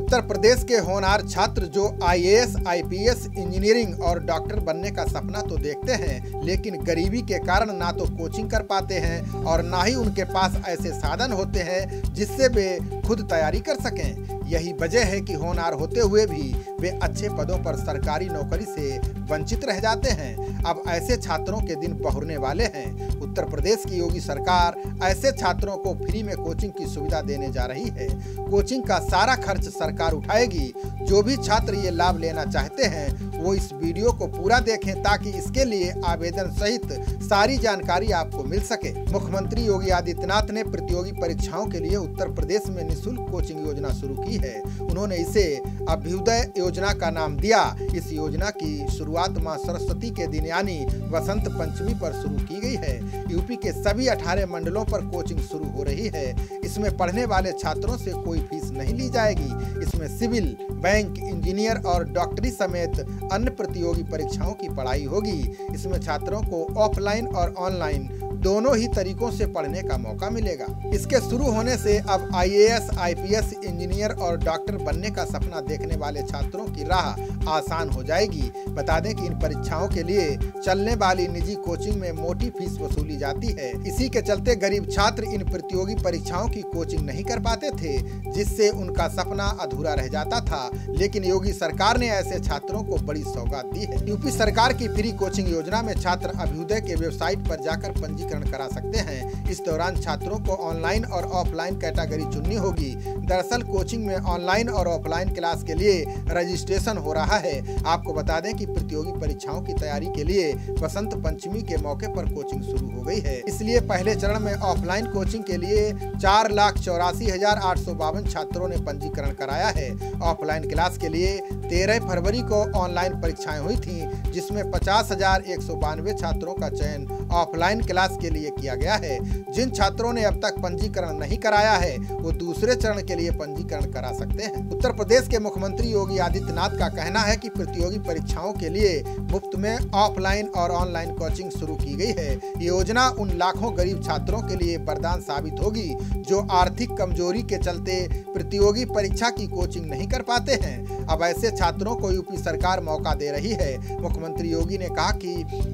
उत्तर प्रदेश के होनहार छात्र जो आईएएस, आईपीएस, इंजीनियरिंग और डॉक्टर बनने का सपना तो देखते हैं, लेकिन गरीबी के कारण ना तो कोचिंग कर पाते हैं और ना ही उनके पास ऐसे साधन होते हैं जिससे वे खुद तैयारी कर सकें। यही वजह है कि होनहार होते हुए भी वे अच्छे पदों पर सरकारी नौकरी से वंचित रह जाते हैं। अब ऐसे छात्रों के दिन बहुरने वाले हैं। उत्तर प्रदेश की योगी सरकार ऐसे छात्रों को फ्री में कोचिंग की सुविधा देने जा रही है। कोचिंग का सारा खर्च सरकार उठाएगी। जो भी छात्र ये लाभ लेना चाहते हैं वो इस वीडियो को पूरा देखें ताकि इसके लिए आवेदन सहित सारी जानकारी आपको मिल सके। मुख्यमंत्री योगी आदित्यनाथ ने प्रतियोगी परीक्षाओं के लिए उत्तर प्रदेश में निःशुल्क कोचिंग योजना शुरू की है। उन्होंने इसे अभ्युदय योजना का नाम दिया। इस योजना की शुरुआत मां सरस्वती के दिन यानी वसंत पंचमी पर शुरू की गई है। यूपी के सभी 18 मंडलों पर कोचिंग शुरू हो रही है। इसमें पढ़ने वाले छात्रों से कोई फीस नहीं ली जाएगी। इसमें सिविल, बैंक, इंजीनियर और डॉक्टरी समेत अन्य प्रतियोगी परीक्षाओं की पढ़ाई होगी। इसमें छात्रों को ऑफलाइन और ऑनलाइन दोनों ही तरीकों से पढ़ने का मौका मिलेगा। इसके शुरू होने से अब आईएएस, आईपीएस, इंजीनियर और डॉक्टर बनने का सपना देखने वाले छात्रों की राह आसान हो जाएगी। बता दें कि इन परीक्षाओं के लिए चलने वाली निजी कोचिंग में मोटी फीस वसूली जाती है। इसी के चलते गरीब छात्र इन प्रतियोगी परीक्षाओं की कोचिंग नहीं कर पाते थे, जिससे उनका सपना अधूरा रह जाता था। लेकिन योगी सरकार ने ऐसे छात्रों को बड़ी सौगात दी है। यूपी सरकार की फ्री कोचिंग योजना में छात्र अभ्युदय के वेबसाइट पर जाकर पंजीकरण करा सकते हैं। इस दौरान छात्रों को ऑनलाइन और ऑफलाइन कैटेगरी चुननी होगी। दरअसल कोचिंग में ऑनलाइन और ऑफलाइन क्लास के लिए रजिस्ट्रेशन हो रहा है। आपको बता दें कि प्रतियोगी परीक्षाओं की तैयारी के लिए वसंत पंचमी के मौके पर कोचिंग शुरू हो गई है। इसलिए पहले चरण में ऑफलाइन कोचिंग के लिए 4,84,852 छात्रों ने पंजीकरण कराया है। ऑफलाइन क्लास के लिए 13 फरवरी को ऑनलाइन परीक्षाएं हुई थी, जिसमें 50,192 छात्रों का चयन ऑफलाइन क्लास के लिए किया गया है। जिन छात्रों ने अब तक पंजीकरण नहीं कराया है वो दूसरे चरण के लिए पंजीकरण करा सकते हैं। उत्तर प्रदेश के मुख्यमंत्री योगी आदित्यनाथ का कहना है कि प्रतियोगी परीक्षाओं के लिए मुफ्त में ऑफलाइन और ऑनलाइन कोचिंग शुरू की गई है। ये योजना उन लाखों गरीब छात्रों के लिए वरदान साबित होगी जो आर्थिक कमजोरी के चलते प्रतियोगी परीक्षा की कोचिंग नहीं कर पाते हैं। अब ऐसे छात्रों को यूपी सरकार मौका दे रही है। मुख्यमंत्री योगी ने कहा कि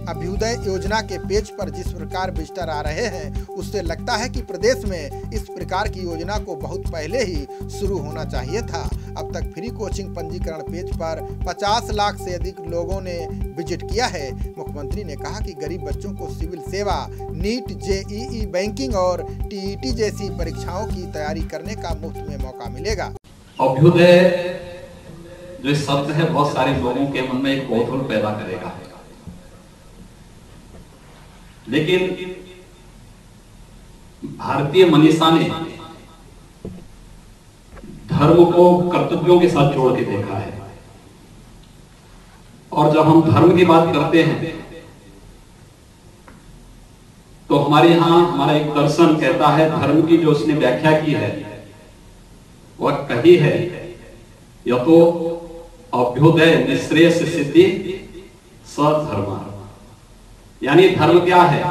अभ्युदय योजना के पेज पर जिस प्रकार विजिटर आ रहे हैं उससे लगता है कि प्रदेश में इस प्रकार की योजना को बहुत पहले ही शुरू होना चाहिए था। अब तक फ्री कोचिंग पंजीकरण पेज पर 50 लाख से अधिक लोगों ने विजिट किया है। मुख्यमंत्री ने कहा कि गरीब बच्चों को सिविल सेवा, नीट, जेईई, बैंकिंग और टीईटी जैसी परीक्षाओं की तैयारी करने का मुफ्त में मौका मिलेगा। अभ्युदय जो शब्द है बहुत सारे लोगों के मन में एक कौतूहल पैदा करेगा, लेकिन भारतीय मनीषा ने धर्म को कर्तव्यों के साथ जोड़ के देखा है। और जब हम धर्म की बात करते हैं तो हमारे यहां हमारा एक दर्शन कहता है, धर्म की जो उसने व्याख्या की है वह कही है, यह तो अभ्युदय निःश्रेयस सिद्धि सधर्म। यानी धर्म क्या है?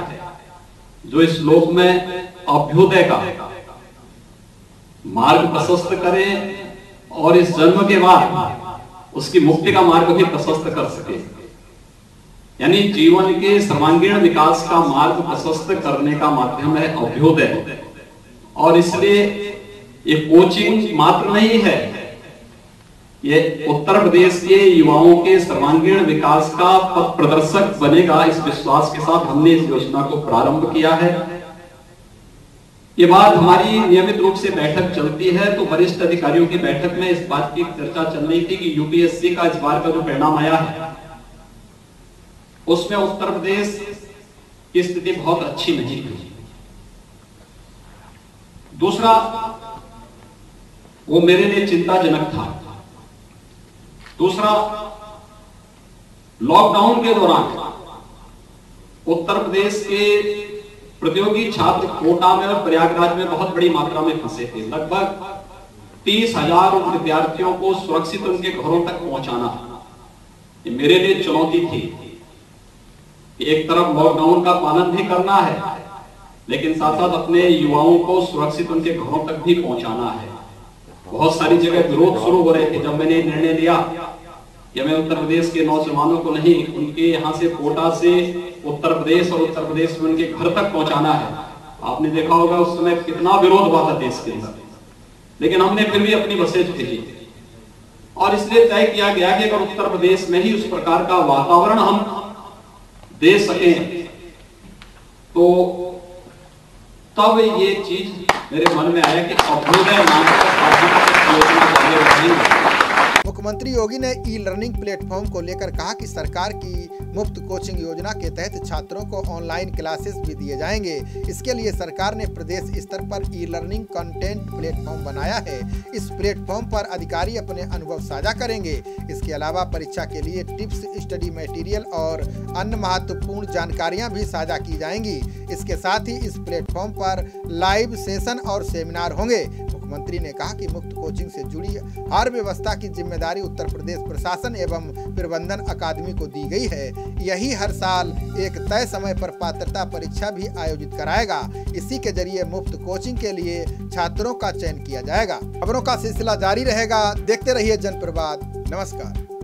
जो इस लोक में अभ्युदय का मार्ग प्रशस्त करे और इस जन्म के बाद उसकी मुक्ति का मार्ग भी प्रशस्त कर सके। यानी जीवन के सर्वांगीण विकास का मार्ग प्रशस्त करने का माध्यम है अभ्युदय। और इसलिए ये कोचिंग मात्र नहीं है, ये उत्तर प्रदेश के युवाओं के सर्वांगीण विकास का पथ प्रदर्शक बनेगा। इस विश्वास के साथ हमने इस योजना को प्रारंभ किया है। ये बात हमारी नियमित रूप से बैठक चलती है, तो वरिष्ठ अधिकारियों की बैठक में इस बात की चर्चा चल रही थी कि यूपीएससी का इस बार का जो परिणाम आया है उसमें उत्तर प्रदेश की स्थिति बहुत अच्छी नहीं थी। दूसरा, वो मेरे लिए चिंताजनक था। दूसरा, लॉकडाउन के दौरान उत्तर प्रदेश के प्रतियोगी छात्र कोटा में और प्रयागराज में बहुत बड़ी मात्रा में फंसे थे। लगभग 30,000 विद्यार्थियों को सुरक्षित उनके घरों तक पहुंचाना ये मेरे लिए चुनौती थी। एक तरफ लॉकडाउन का पालन भी करना है, लेकिन साथ साथ अपने युवाओं को सुरक्षित उनके घरों तक भी पहुंचाना है। बहुत सारी जगह विरोध शुरू हो रहे थे। जब मैंने निर्णय लिया कि मैं उत्तर प्रदेश के नौजवानों को नहीं, उनके यहाँ से कोटा से उत्तर प्रदेश और उत्तर प्रदेश में उनके घर तक पहुंचाना है, आपने देखा होगा उस समय कितना विरोध हुआ था देश के अंदर, लेकिन हमने फिर भी अपनी बसें भेजी और इसलिए तय किया गया कि अगर उत्तर प्रदेश में ही उस प्रकार का वातावरण हम दे सकें तो तब ये चीज मेरे मन में आया कि अभ्युदय नाम का योजना आगे बढ़ाएंगे। मुख्यमंत्री योगी ने ई लर्निंग प्लेटफॉर्म को लेकर कहा कि सरकार की मुफ्त कोचिंग योजना के तहत छात्रों को ऑनलाइन क्लासेस भी दिए जाएंगे। इसके लिए सरकार ने प्रदेश स्तर पर ई लर्निंग कंटेंट प्लेटफॉर्म बनाया है। इस प्लेटफॉर्म पर अधिकारी अपने अनुभव साझा करेंगे। इसके अलावा परीक्षा के लिए टिप्स, स्टडी मटेरियल और अन्य महत्वपूर्ण जानकारियां भी साझा की जाएंगी। इसके साथ ही इस प्लेटफॉर्म पर लाइव सेशन और सेमिनार होंगे। मुख्यमंत्री ने कहा कि मुफ्त कोचिंग से जुड़ी हर व्यवस्था की जिम्मेदारी उत्तर प्रदेश प्रशासन एवं प्रबंधन अकादमी को दी गई है। यही हर साल एक तय समय पर पात्रता परीक्षा भी आयोजित कराएगा। इसी के जरिए मुफ्त कोचिंग के लिए छात्रों का चयन किया जाएगा। खबरों का सिलसिला जारी रहेगा, देखते रहिए जनप्रवाद। नमस्कार।